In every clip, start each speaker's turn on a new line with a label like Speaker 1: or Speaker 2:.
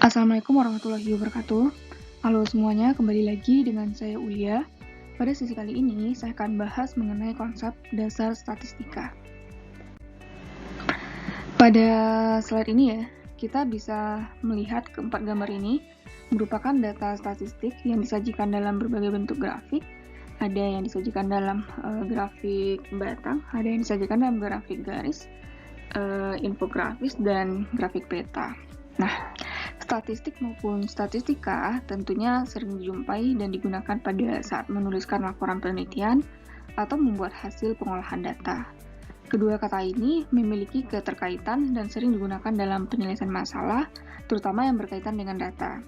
Speaker 1: Assalamualaikum warahmatullahi wabarakatuh. Halo semuanya, kembali lagi dengan saya Ulia. Pada sesi kali ini, saya akan bahas mengenai konsep dasar statistika. Pada slide ini ya, kita bisa melihat keempat gambar ini merupakan data statistik yang disajikan dalam berbagai bentuk grafik. Ada yang disajikan dalam grafik batang, ada yang disajikan dalam grafik garis, infografis, dan grafik peta. Nah, statistik maupun statistika tentunya sering dijumpai dan digunakan pada saat menuliskan laporan penelitian atau membuat hasil pengolahan data. Kedua kata ini memiliki keterkaitan dan sering digunakan dalam penyelesaian masalah, terutama yang berkaitan dengan data.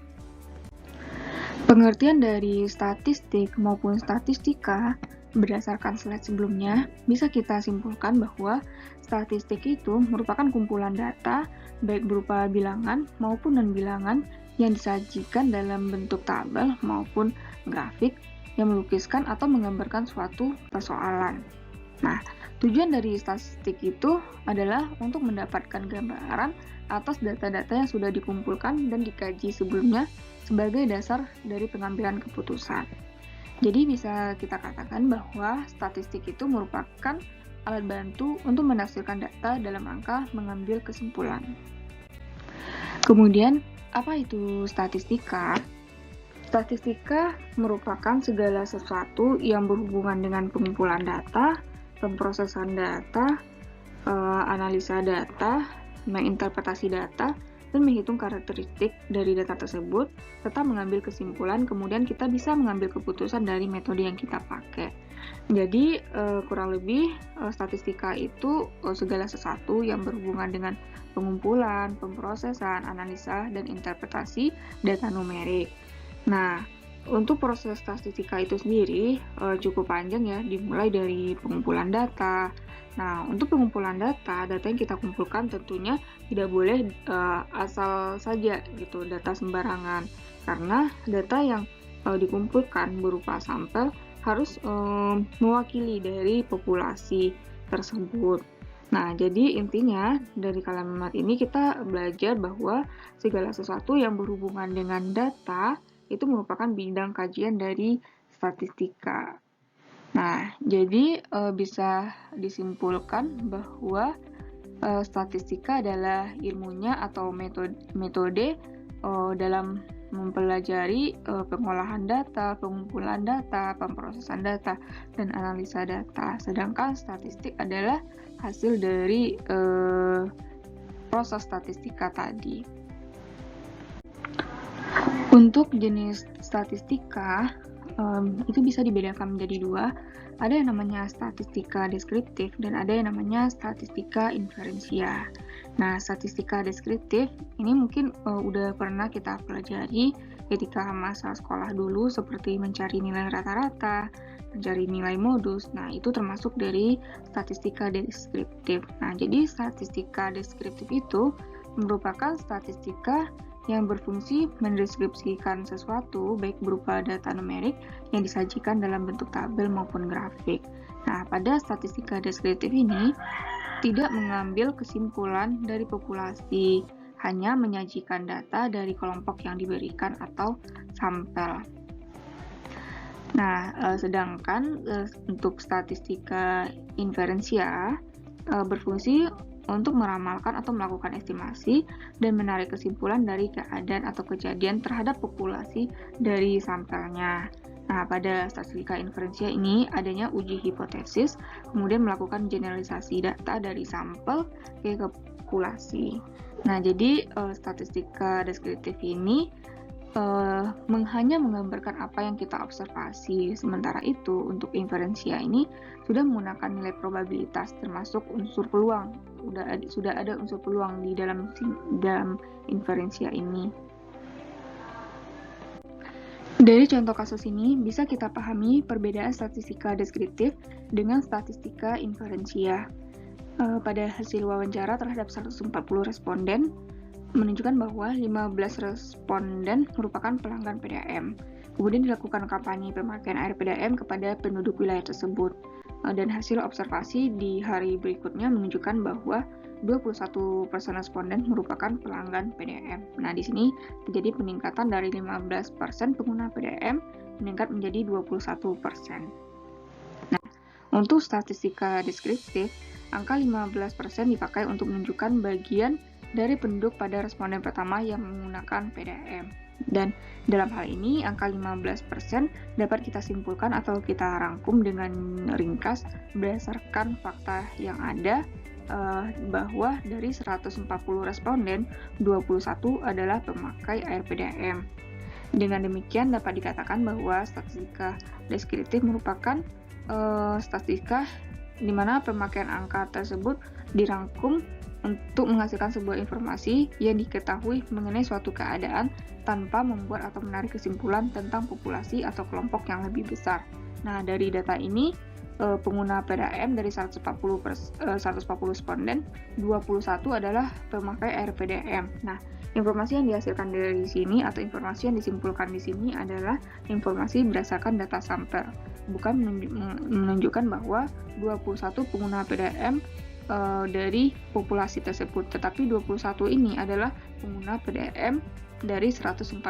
Speaker 1: Pengertian dari statistik maupun statistika berdasarkan slide sebelumnya, bisa kita simpulkan bahwa statistik itu merupakan kumpulan data, baik berupa bilangan maupun non-bilangan yang disajikan dalam bentuk tabel maupun grafik yang melukiskan atau menggambarkan suatu persoalan. Nah, tujuan dari statistik itu adalah untuk mendapatkan gambaran atas data-data yang sudah dikumpulkan dan dikaji sebelumnya sebagai dasar dari pengambilan keputusan. Jadi bisa kita katakan bahwa statistik itu merupakan alat bantu untuk menafsirkan data dalam rangka mengambil kesimpulan. Kemudian, apa itu statistika? Statistika merupakan segala sesuatu yang berhubungan dengan pengumpulan data, pemrosesan data, analisa data, menginterpretasi data, dan menghitung karakteristik dari data tersebut, serta mengambil kesimpulan, kemudian kita bisa mengambil keputusan dari metode yang kita pakai. Jadi, kurang lebih statistika itu segala sesuatu yang berhubungan dengan pengumpulan, pemrosesan, analisa, dan interpretasi data numerik. Nah, untuk proses statistika itu sendiri cukup panjang ya, dimulai dari pengumpulan data. Nah, untuk pengumpulan data yang kita kumpulkan tentunya tidak boleh asal saja gitu, data sembarangan. Karena data yang dikumpulkan berupa sampel harus mewakili dari populasi tersebut. Nah, jadi intinya dari kalimat ini kita belajar bahwa segala sesuatu yang berhubungan dengan data itu merupakan bidang kajian dari statistika. Nah, jadi bisa disimpulkan bahwa statistika adalah ilmunya atau metode dalam mempelajari pengolahan data, pengumpulan data, pemrosesan data, dan analisa data. Sedangkan statistik adalah hasil dari proses statistika tadi. Untuk jenis statistika, itu bisa dibedakan menjadi dua. Ada yang namanya statistika deskriptif dan ada yang namanya statistika inferensia. Nah, statistika deskriptif ini mungkin udah pernah kita pelajari ketika masa sekolah dulu, seperti mencari nilai rata-rata, mencari nilai modus. Nah, itu termasuk dari statistika deskriptif. Nah, jadi statistika deskriptif itu merupakan statistika yang berfungsi mendeskripsikan sesuatu baik berupa data numerik yang disajikan dalam bentuk tabel maupun grafik. Nah, pada statistika deskriptif ini tidak mengambil kesimpulan dari populasi, hanya menyajikan data dari kelompok yang diberikan atau sampel. Nah, sedangkan untuk statistika inferensia berfungsi untuk meramalkan atau melakukan estimasi dan menarik kesimpulan dari keadaan atau kejadian terhadap populasi dari sampelnya. Nah, pada statistika inferensia ini adanya uji hipotesis, kemudian melakukan generalisasi data dari sampel ke populasi. Nah, jadi statistika deskriptif ini hanya menggambarkan apa yang kita observasi. Sementara itu, untuk inferensia ini sudah menggunakan nilai probabilitas termasuk unsur peluang. Sudah ada unsur peluang di dalam inferensia ini. Dari contoh kasus ini, bisa kita pahami perbedaan statistika deskriptif dengan statistika inferensia. Pada hasil wawancara terhadap 140 responden, menunjukkan bahwa 15 responden merupakan pelanggan PDAM. Kemudian dilakukan kampanye pemakaian air PDAM kepada penduduk wilayah tersebut. Dan hasil observasi di hari berikutnya menunjukkan bahwa 21% responden merupakan pelanggan PDM. Nah, di sini terjadi peningkatan dari 15% pengguna PDM meningkat menjadi 21%. Nah, untuk statistika deskriptif, angka 15% dipakai untuk menunjukkan bagian dari penduduk pada responden pertama yang menggunakan PDM. Dan dalam hal ini, angka 15% dapat kita simpulkan atau kita rangkum dengan ringkas berdasarkan fakta yang ada, bahwa dari 140 responden, 21 adalah pemakai air PDM. Dengan demikian dapat dikatakan bahwa statistika deskriptif merupakan statistika di mana pemakaian angka tersebut dirangkum untuk menghasilkan sebuah informasi yang diketahui mengenai suatu keadaan tanpa membuat atau menarik kesimpulan tentang populasi atau kelompok yang lebih besar. Nah, dari data ini, pengguna PDAM dari 140 responden, 21 adalah pemakai air PDAM. Nah, informasi yang dihasilkan dari sini atau informasi yang disimpulkan di sini adalah informasi berdasarkan data sampel, bukan menunjukkan bahwa 21 pengguna PDAM dari populasi tersebut, tetapi 21 ini adalah pengguna PDAM dari 140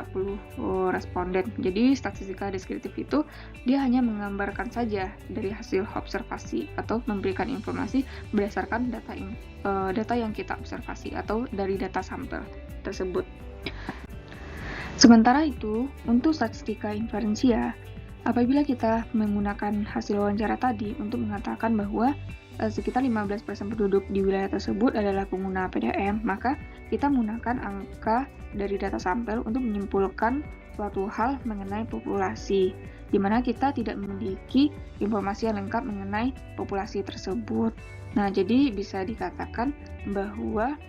Speaker 1: responden. Jadi statistika deskriptif itu dia hanya menggambarkan saja dari hasil observasi atau memberikan informasi berdasarkan data yang kita observasi atau dari data sampel tersebut. Sementara itu, untuk statistika inferensia, apabila kita menggunakan hasil wawancara tadi untuk mengatakan bahwa sekitar 15% penduduk di wilayah tersebut adalah pengguna PDAM, maka kita menggunakan angka dari data sampel untuk menyimpulkan suatu hal mengenai populasi, di mana kita tidak memiliki informasi yang lengkap mengenai populasi tersebut. Nah, jadi bisa dikatakan bahwa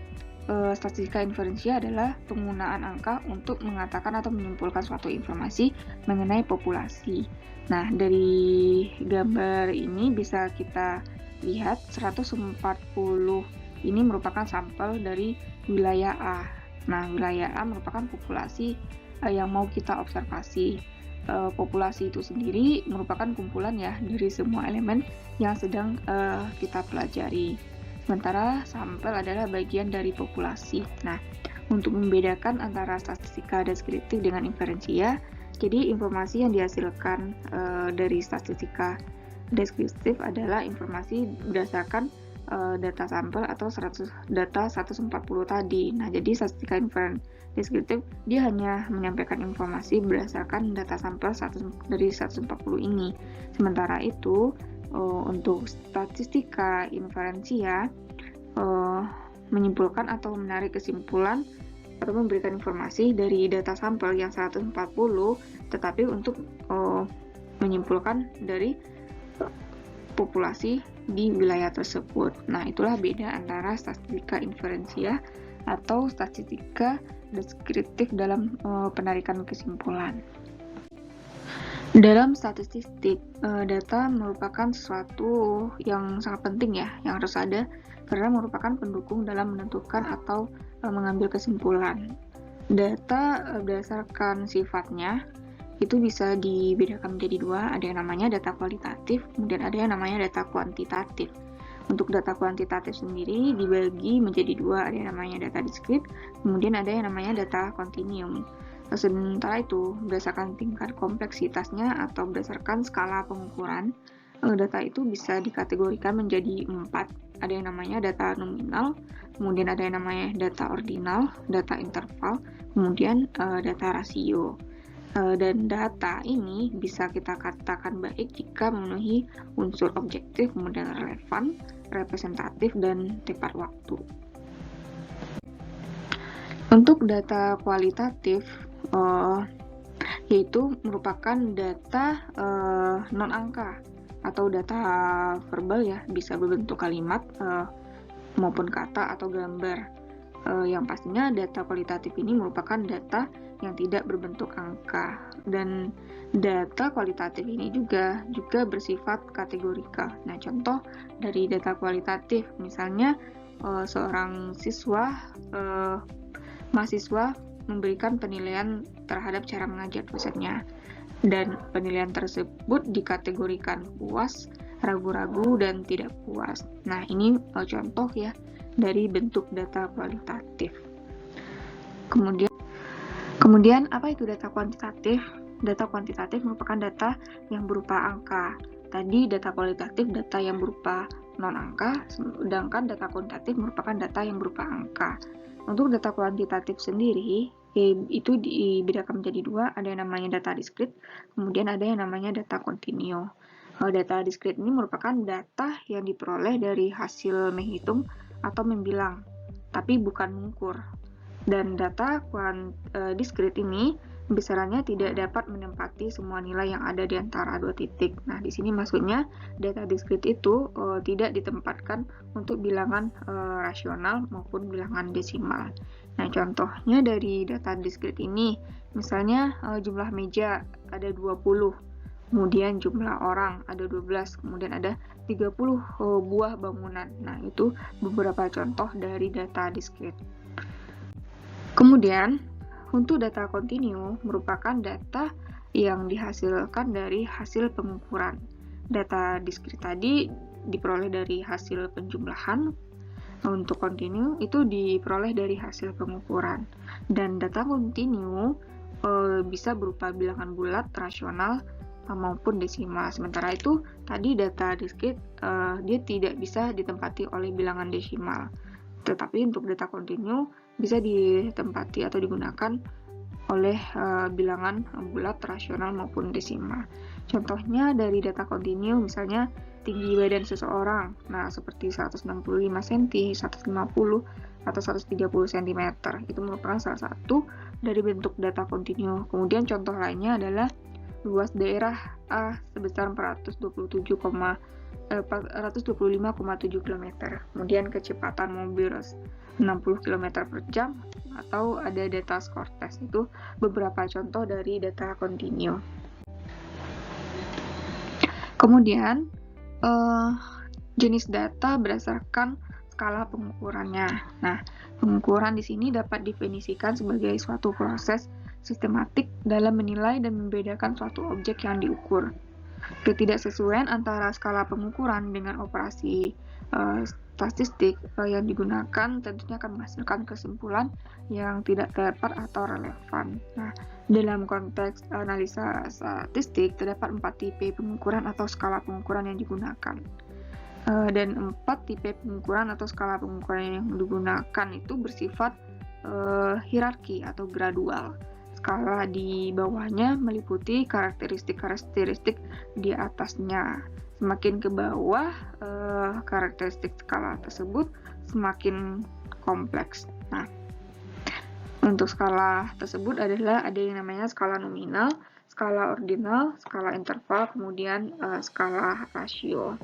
Speaker 1: statistika inferensia adalah penggunaan angka untuk mengatakan atau menyimpulkan suatu informasi mengenai populasi. Nah, dari gambar ini bisa kita lihat 140 ini merupakan sampel dari wilayah A. Nah, wilayah A merupakan populasi yang mau kita observasi. Populasi itu sendiri merupakan kumpulan ya dari semua elemen yang sedang kita pelajari. Sementara sampel adalah bagian dari populasi. Nah, untuk membedakan antara statistika deskriptif dengan inferensia, jadi informasi yang dihasilkan dari statistika deskriptif adalah informasi berdasarkan data sampel atau data 140 tadi. Nah, jadi statistika deskriptif dia hanya menyampaikan informasi berdasarkan data sampel dari 140 ini. Sementara itu, untuk statistika inferensia menyimpulkan atau menarik kesimpulan atau memberikan informasi dari data sampel yang 140, tetapi untuk menyimpulkan dari populasi di wilayah tersebut. Nah, itulah beda antara statistika inferensia atau statistika deskriptif dalam penarikan kesimpulan. Dalam statistik, data merupakan sesuatu yang sangat penting ya, yang harus ada karena merupakan pendukung dalam menentukan atau mengambil kesimpulan. Data berdasarkan sifatnya itu bisa dibedakan menjadi dua, ada yang namanya data kualitatif, kemudian ada yang namanya data kuantitatif. Untuk data kuantitatif sendiri dibagi menjadi dua, ada yang namanya data diskrit, kemudian ada yang namanya data kontinum. Sementara itu, berdasarkan tingkat kompleksitasnya atau berdasarkan skala pengukuran, data itu bisa dikategorikan menjadi 4. Ada yang namanya data nominal, kemudian ada yang namanya data ordinal, data interval, kemudian data rasio. Dan data ini bisa kita katakan baik jika memenuhi unsur objektif, kemudian relevan, representatif, dan tepat waktu. Untuk data kualitatif, yaitu merupakan data non-angka atau data verbal ya, bisa berbentuk kalimat maupun kata atau gambar. Yang pastinya data kualitatif ini merupakan data yang tidak berbentuk angka, dan data kualitatif ini juga bersifat kategorikal. Nah, contoh dari data kualitatif misalnya seorang mahasiswa memberikan penilaian terhadap cara mengajar dosennya, dan penilaian tersebut dikategorikan puas, ragu-ragu, dan tidak puas. Nah, ini contoh ya dari bentuk data kualitatif. Kemudian apa itu data kuantitatif? Data kuantitatif merupakan data yang berupa angka. Tadi data kualitatif data yang berupa non-angka, sedangkan data kuantitatif merupakan data yang berupa angka. Untuk data kuantitatif sendiri, itu dibedakan menjadi dua, ada yang namanya data diskrit, kemudian ada yang namanya data kontinu. Data diskrit ini merupakan data yang diperoleh dari hasil menghitung atau membilang, tapi bukan mengukur. Dan data diskrit ini besarannya tidak dapat menempati semua nilai yang ada di antara dua titik. Nah, di sini maksudnya data diskrit itu tidak ditempatkan untuk bilangan rasional maupun bilangan desimal. Nah, contohnya dari data diskrit ini, misalnya jumlah meja ada 20, kemudian jumlah orang ada 12, kemudian ada 30 buah bangunan. Nah, itu beberapa contoh dari data diskrit. Kemudian, untuk data kontinu merupakan data yang dihasilkan dari hasil pengukuran. Data diskrit tadi diperoleh dari hasil penjumlahan, untuk kontinu itu diperoleh dari hasil pengukuran. Dan data kontinu bisa berupa bilangan bulat, rasional, maupun desimal. Sementara itu, tadi data diskrit dia tidak bisa ditempati oleh bilangan desimal. Tetapi untuk data kontinu bisa ditempati atau digunakan oleh bilangan bulat, rasional, maupun desimal. Contohnya dari data kontinu, misalnya tinggi badan seseorang, nah seperti 165 cm, 150, atau 130 cm, itu merupakan salah satu dari bentuk data kontinu. Kemudian contoh lainnya adalah luas daerah A sebesar 425,7 km, kemudian kecepatan mobil 60 km per jam, atau ada data skor tes. Itu beberapa contoh dari data kontinu. Kemudian jenis data berdasarkan skala pengukurannya. Nah, pengukuran di sini dapat definisikan sebagai suatu proses sistematik dalam menilai dan membedakan suatu objek yang diukur. Ketidaksesuaian antara skala pengukuran dengan operasi statistik yang digunakan tentunya akan menghasilkan kesimpulan yang tidak tepat atau relevan. Nah, dalam konteks analisa statistik terdapat 4 tipe pengukuran atau skala pengukuran yang digunakan. Dan 4 tipe pengukuran atau skala pengukuran yang digunakan itu bersifat hierarki atau gradual. Skala di bawahnya meliputi karakteristik-karakteristik di atasnya. Semakin ke bawah, karakteristik skala tersebut semakin kompleks. Nah, untuk skala tersebut adalah ada yang namanya skala nominal, skala ordinal, skala interval, kemudian skala rasio.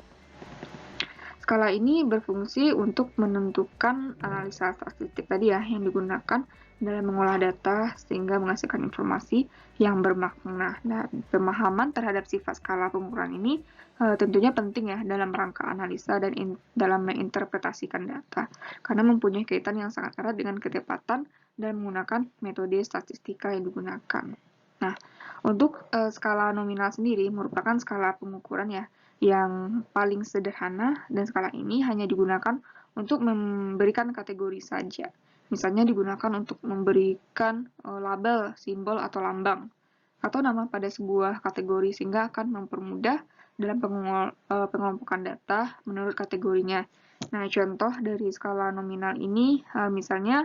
Speaker 1: Skala ini berfungsi untuk menentukan analisa statistik tadi ya yang digunakan dalam mengolah data sehingga menghasilkan informasi yang bermakna. Nah, pemahaman terhadap sifat skala pengukuran ini tentunya penting ya dalam rangka analisa dan dalam menginterpretasikan data karena mempunyai kaitan yang sangat erat dengan ketepatan dan menggunakan metode statistika yang digunakan. Nah, untuk skala nominal sendiri merupakan skala pengukuran ya yang paling sederhana, dan skala ini hanya digunakan untuk memberikan kategori saja. Misalnya digunakan untuk memberikan label, simbol, atau lambang, atau nama pada sebuah kategori sehingga akan mempermudah dalam pengelompokan data menurut kategorinya. Nah, contoh dari skala nominal ini misalnya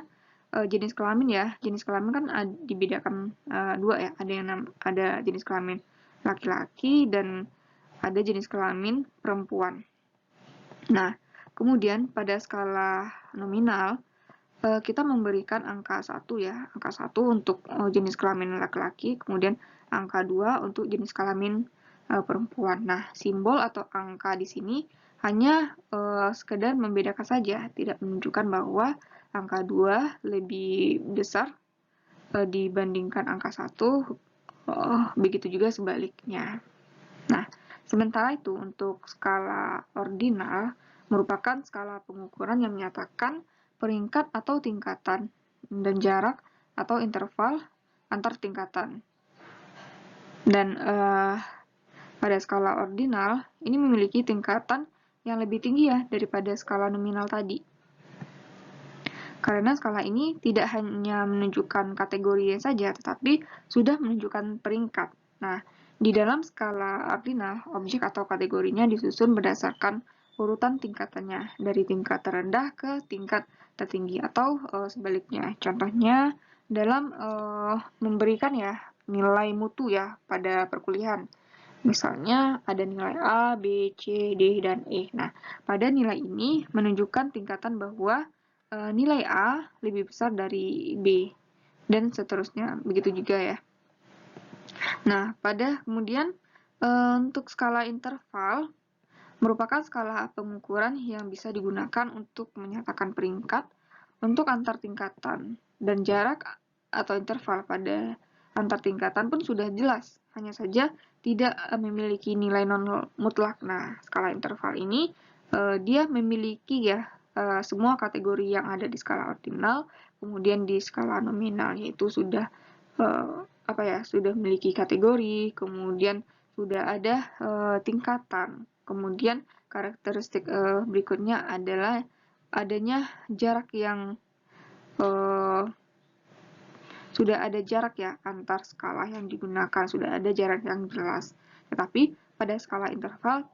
Speaker 1: jenis kelamin ya. Jenis kelamin kan dibedakan dua ya. Ada jenis kelamin laki-laki dan ada jenis kelamin perempuan. Nah, kemudian pada skala nominal, kita memberikan angka 1 ya, angka 1 untuk jenis kelamin laki-laki, kemudian angka 2 untuk jenis kelamin perempuan. Nah, simbol atau angka di sini hanya sekedar membedakan saja, tidak menunjukkan bahwa angka 2 lebih besar dibandingkan angka 1, begitu juga sebaliknya. Nah, sementara itu, untuk skala ordinal merupakan skala pengukuran yang menyatakan peringkat atau tingkatan dan jarak atau interval antar tingkatan. Dan pada skala ordinal ini memiliki tingkatan yang lebih tinggi ya daripada skala nominal tadi. Karena skala ini tidak hanya menunjukkan kategori saja, tetapi sudah menunjukkan peringkat. Nah, di dalam skala ordinal, objek atau kategorinya disusun berdasarkan urutan tingkatannya, dari tingkat terendah ke tingkat tertinggi, atau sebaliknya. Contohnya, dalam memberikan ya nilai mutu ya pada perkuliahan. Misalnya ada nilai A, B, C, D, dan E. Nah, pada nilai ini menunjukkan tingkatan bahwa nilai A lebih besar dari B, dan seterusnya. Begitu juga ya. Nah, kemudian untuk skala interval merupakan skala pengukuran yang bisa digunakan untuk menyatakan peringkat untuk antar tingkatan, dan jarak atau interval pada antar tingkatan pun sudah jelas, hanya saja tidak memiliki nilai non mutlak. Nah, skala interval ini dia memiliki ya semua kategori yang ada di skala ordinal, kemudian di skala nominal, yaitu sudah sudah memiliki kategori, kemudian sudah ada tingkatan. Kemudian karakteristik berikutnya adalah adanya jarak yang sudah ada jarak ya antar skala yang digunakan, sudah ada jarak yang jelas. Tetapi pada skala interval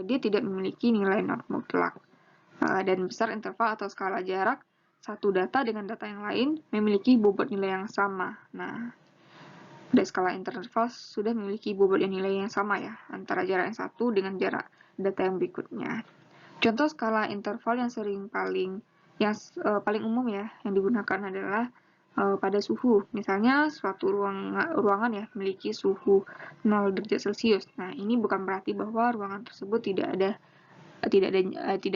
Speaker 1: dia tidak memiliki nilai non mutlak. Dan besar interval atau skala jarak satu data dengan data yang lain memiliki bobot nilai yang sama. Nah, pada skala interval sudah memiliki bobot nilai yang sama ya antara jarak yang satu dengan jarak data yang berikutnya. Contoh skala interval yang paling umum ya yang digunakan adalah pada suhu. Misalnya suatu ruangan ya memiliki suhu 0 derajat Celcius. Nah, ini bukan berarti bahwa ruangan tersebut tidak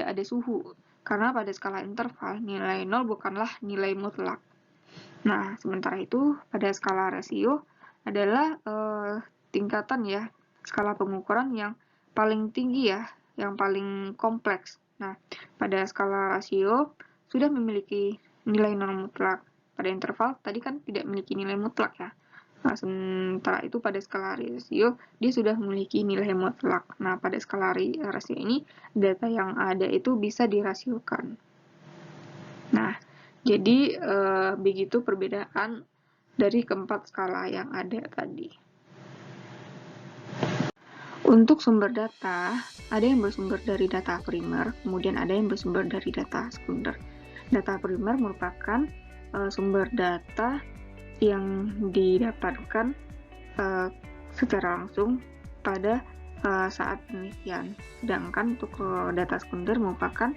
Speaker 1: ada suhu, karena pada skala interval nilai 0 bukanlah nilai mutlak. Nah, sementara itu pada skala rasio adalah tingkatan ya skala pengukuran yang paling tinggi ya, yang paling kompleks. Nah, pada skala rasio sudah memiliki nilai non mutlak. Pada interval tadi kan tidak memiliki nilai mutlak ya. Nah, sementara itu pada skala rasio dia sudah memiliki nilai mutlak. Nah, pada skala rasio ini data yang ada itu bisa dirasiokan. Nah, jadi begitu perbedaan dari keempat skala yang ada tadi. Untuk sumber data, ada yang bersumber dari data primer, kemudian ada yang bersumber dari data sekunder. Data primer merupakan sumber data yang didapatkan secara langsung pada saat penelitian. Sedangkan untuk data sekunder merupakan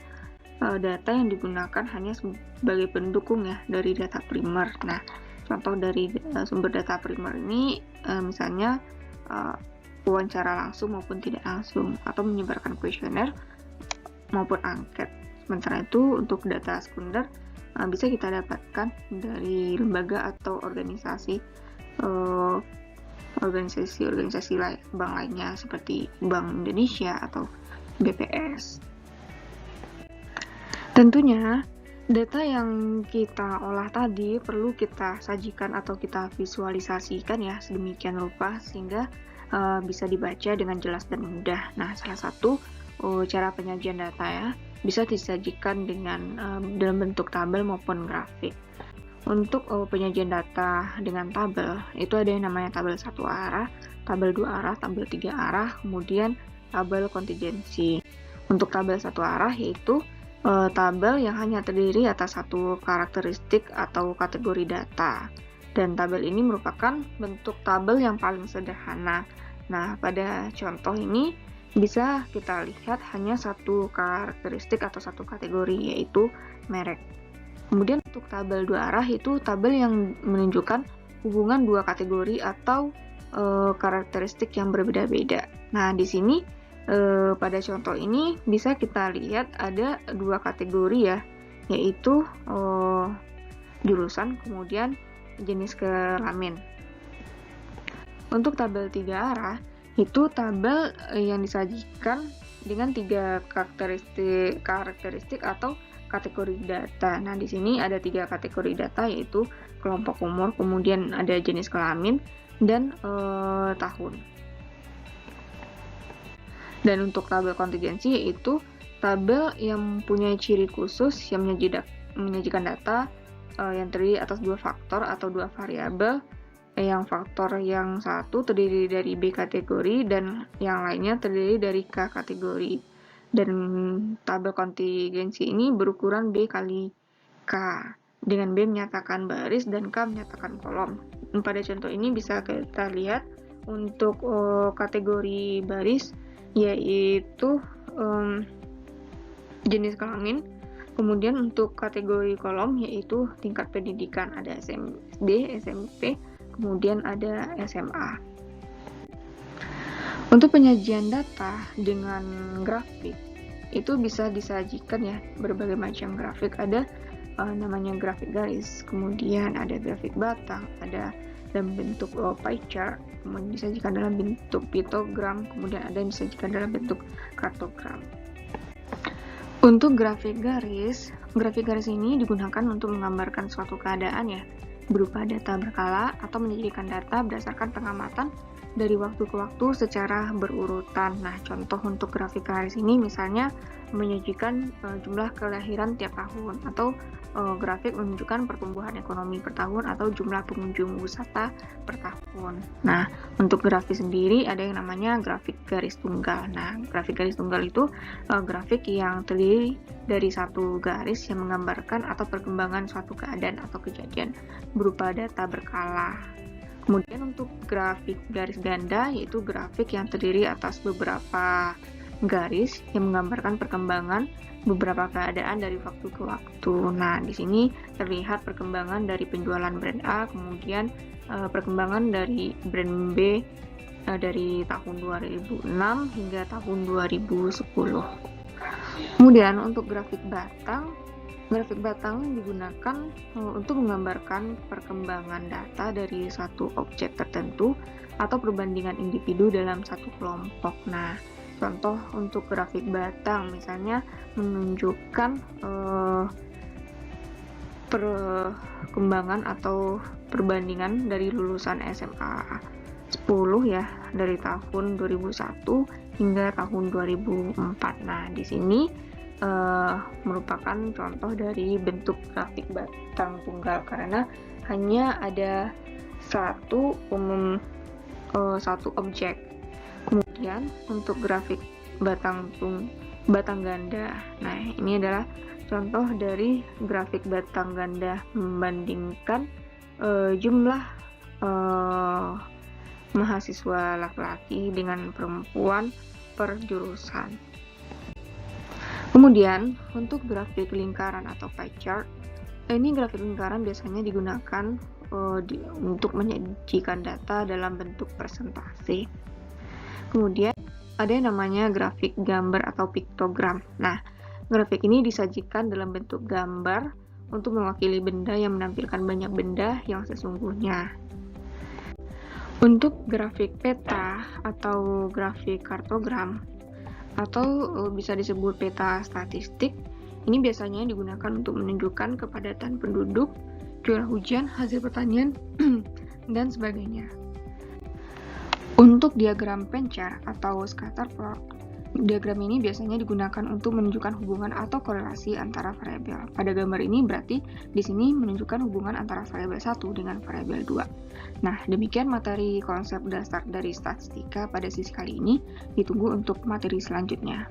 Speaker 1: data yang digunakan hanya sebagai pendukung ya dari data primer. Nah, contoh dari sumber data primer ini misalnya wawancara langsung maupun tidak langsung, atau menyebarkan kuesioner maupun angket. Sementara itu untuk data sekunder bisa kita dapatkan dari lembaga atau organisasi bank lainnya seperti Bank Indonesia atau BPS. Tentunya data yang kita olah tadi perlu kita sajikan atau kita visualisasikan ya sedemikian rupa sehingga bisa dibaca dengan jelas dan mudah. Nah, salah satu cara penyajian data ya bisa disajikan dengan dalam bentuk tabel maupun grafik. Untuk penyajian data dengan tabel itu ada yang namanya tabel satu arah, tabel 2 arah, tabel 3 arah, kemudian tabel kontingensi. Untuk tabel satu arah yaitu tabel yang hanya terdiri atas satu karakteristik atau kategori data. Dan tabel ini merupakan bentuk tabel yang paling sederhana. Nah, pada contoh ini bisa kita lihat hanya satu karakteristik atau satu kategori, yaitu merek. Kemudian untuk tabel 2 arah itu tabel yang menunjukkan hubungan dua kategori atau karakteristik yang berbeda-beda. Nah, di sini pada contoh ini bisa kita lihat ada dua kategori ya, yaitu jurusan kemudian jenis kelamin. Untuk tabel 3 arah itu tabel yang disajikan dengan 3 karakteristik atau kategori data. Nah, di sini ada 3 kategori data yaitu kelompok umur, kemudian ada jenis kelamin dan tahun. Dan untuk tabel kontingensi yaitu tabel yang punya ciri khusus yang menyajikan data yang terdiri atas dua faktor atau dua variabel. Yang faktor yang satu terdiri dari B kategori dan yang lainnya terdiri dari K kategori. Dan tabel kontingensi ini berukuran B kali K, dengan B menyatakan baris dan K menyatakan kolom. Pada contoh ini bisa kita lihat untuk kategori baris yaitu jenis kelamin. Kemudian untuk kategori kolom yaitu tingkat pendidikan, ada SD, SMP, kemudian ada SMA. Untuk penyajian data dengan grafik itu bisa disajikan ya berbagai macam grafik. Ada namanya grafik garis, kemudian ada grafik batang, ada dalam bentuk pie chart, kemudian disajikan dalam bentuk piktogram, kemudian ada yang disajikan dalam bentuk kartogram. Untuk grafik garis ini digunakan untuk menggambarkan suatu keadaan ya, berupa data berkala atau menyajikan data berdasarkan pengamatan dari waktu ke waktu secara berurutan. Nah, contoh untuk grafik garis ini misalnya menyajikan jumlah kelahiran tiap tahun, atau grafik menunjukkan pertumbuhan ekonomi per tahun atau jumlah pengunjung wisata per tahun. Nah, untuk grafik sendiri ada yang namanya grafik garis tunggal. Nah, grafik garis tunggal itu grafik yang terdiri dari satu garis yang menggambarkan atau perkembangan suatu keadaan atau kejadian berupa data berkala. Kemudian untuk grafik garis ganda yaitu grafik yang terdiri atas beberapa garis yang menggambarkan perkembangan beberapa keadaan dari waktu ke waktu. Nah, di sini terlihat perkembangan dari penjualan brand A, kemudian perkembangan dari brand B dari tahun 2006 hingga tahun 2010. Kemudian untuk grafik batang digunakan untuk menggambarkan perkembangan data dari satu objek tertentu atau perbandingan individu dalam satu kelompok. Nah, contoh untuk grafik batang misalnya menunjukkan perkembangan atau perbandingan dari lulusan SMA 10 ya, dari tahun 2001 hingga tahun 2004. Nah, di sini merupakan contoh dari bentuk grafik batang tunggal karena hanya ada satu objek. Kemudian untuk grafik batang ganda. Nah, ini adalah contoh dari grafik batang ganda membandingkan jumlah mahasiswa laki-laki dengan perempuan per jurusan. Kemudian untuk grafik lingkaran atau pie chart, ini grafik lingkaran biasanya digunakan untuk menyajikan data dalam bentuk persentase. Kemudian ada yang namanya grafik gambar atau piktogram. Nah, grafik ini disajikan dalam bentuk gambar untuk mewakili benda yang menampilkan banyak benda yang sesungguhnya. Untuk grafik peta atau grafik kartogram atau bisa disebut peta statistik, ini biasanya digunakan untuk menunjukkan kepadatan penduduk, curah hujan, hasil pertanian, dan sebagainya. Untuk diagram pencar atau scatter plot, diagram ini biasanya digunakan untuk menunjukkan hubungan atau korelasi antara variabel. Pada gambar ini berarti di sini menunjukkan hubungan antara variabel 1 dengan variabel 2. Nah, demikian materi konsep dasar dari statistika pada sesi kali ini. Ditunggu untuk materi selanjutnya.